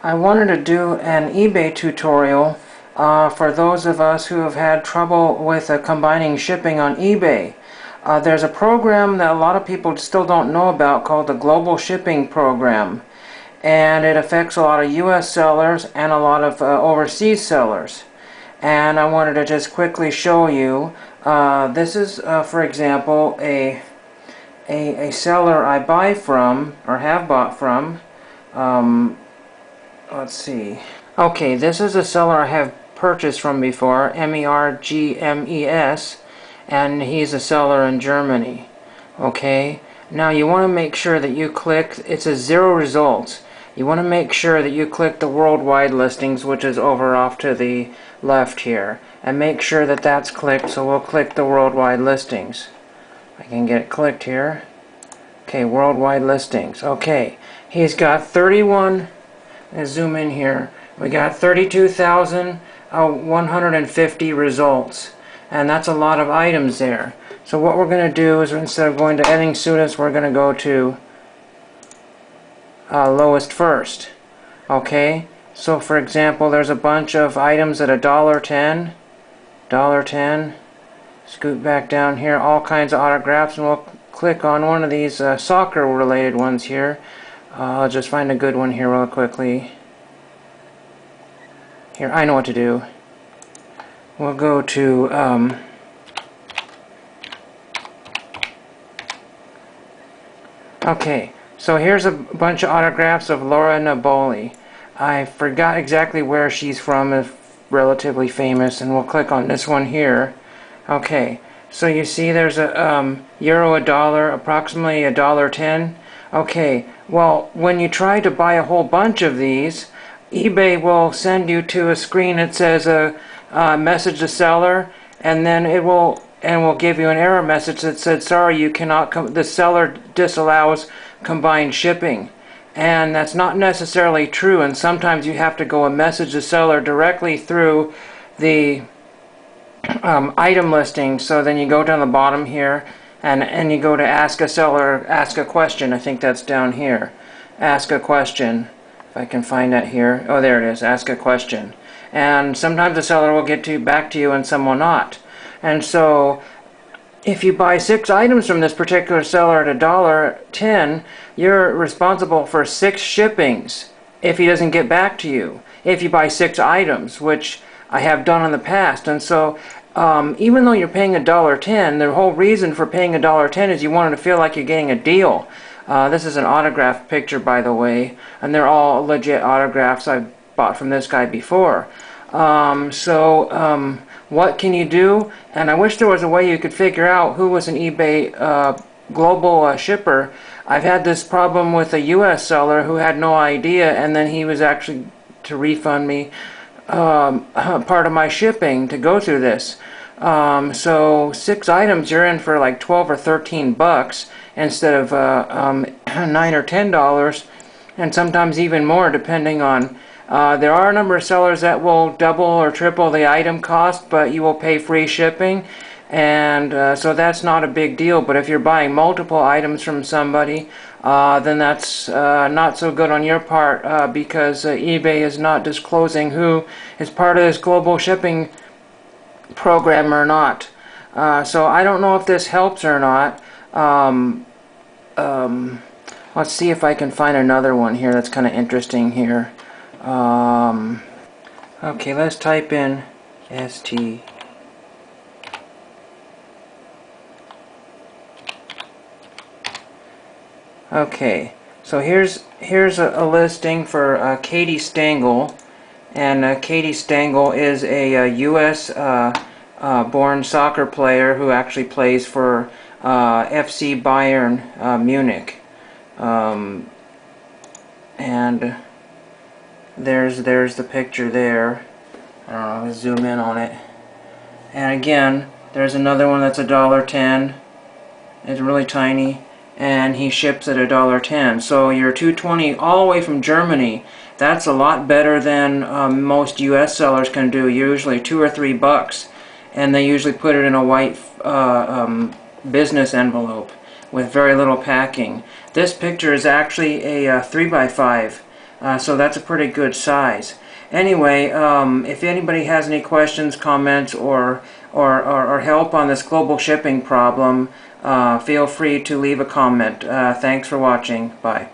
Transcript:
I wanted to do an eBay tutorial for those of us who have had trouble with combining shipping on eBay. There's a program that a lot of people still don't know about called the Global Shipping Program, and it affects a lot of US sellers and a lot of overseas sellers. And I wanted to just quickly show you, this is for example a seller I buy from or have bought from. Let's see. Okay, this is a seller I have purchased from before, MERGMES, and he's a seller in Germany. Okay, now you want to make sure that you click, it says 0 results. You want to make sure that you click the worldwide listings, which is over off to the left here, and make sure that that's clicked. So we'll click the worldwide listings. I can get it clicked here. Okay, worldwide listings. Okay, he's got 31. Let's zoom in here. We got 32,150 results, and that's a lot of items there. So what we're going to do is, instead of going to editing students, we're going to go to lowest first. Okay, so for example, there's a bunch of items at $1.10, $1.10. Scoot back down here, all kinds of autographs, and we'll click on one of these soccer related ones here. I'll just find a good one here real quickly. Here, I know what to do. We'll go to okay, so here's a bunch of autographs of Laura Naboli. I forgot exactly where she's from, is relatively famous, and we'll click on this one here. Okay, so you see there's a euro, a dollar, approximately $1.10. Okay, well, when you try to buy a whole bunch of these, eBay will send you to a screen that says message the seller, and then it will give you an error message that said, sorry, you cannot the seller disallows combined shipping. And that's not necessarily true, and sometimes you have to go and message the seller directly through the item listing. So then you go down the bottom here, and you go to ask a seller, ask a question. I think that's down here. Ask a question. If I can find that here. Oh, there it is. Ask a question. And sometimes the seller will get back to you and some will not. And so if you buy 6 items from this particular seller at $1.10, you're responsible for 6 shippings if he doesn't get back to you. If you buy 6 items, which I have done in the past. And so even though you're paying $1.10, the whole reason for paying $1.10 is you wanted to feel like you're getting a deal. This is an autograph picture, by the way, and they're all legit autographs I've bought from this guy before. What can you do? And I wish there was a way you could figure out who was an eBay global shipper. I've had this problem with a US seller who had no idea, and then he was actually to refund me part of my shipping to go through this. So 6 items, you're in for like 12 or 13 bucks instead of $9 or $10, and sometimes even more, depending on there are a number of sellers that will double or triple the item cost, but you will pay free shipping, and so that's not a big deal. But if you're buying multiple items from somebody, then that's not so good on your part, because eBay is not disclosing who is part of this global shipping program or not. So I don't know if this helps or not. Let's see if I can find another one here that's kind of interesting here. Okay, let's type in ST. Okay, so here's a listing for Katie Stengel, and Katie Stengel is a U.S. born soccer player who actually plays for FC Bayern Munich, and there's the picture there. I'll zoom in on it, and again there's another one that's $1.10. It's really tiny, and he ships at $1.10. So you're $2.20 all the way from Germany. That's a lot better than most US sellers can do. Usually 2 or 3 bucks, and they usually put it in a white business envelope with very little packing. This picture is actually a 3x5 So that's a pretty good size. Anyway, if anybody has any questions, comments, or help on this global shipping problem, feel free to leave a comment. Thanks for watching. Bye.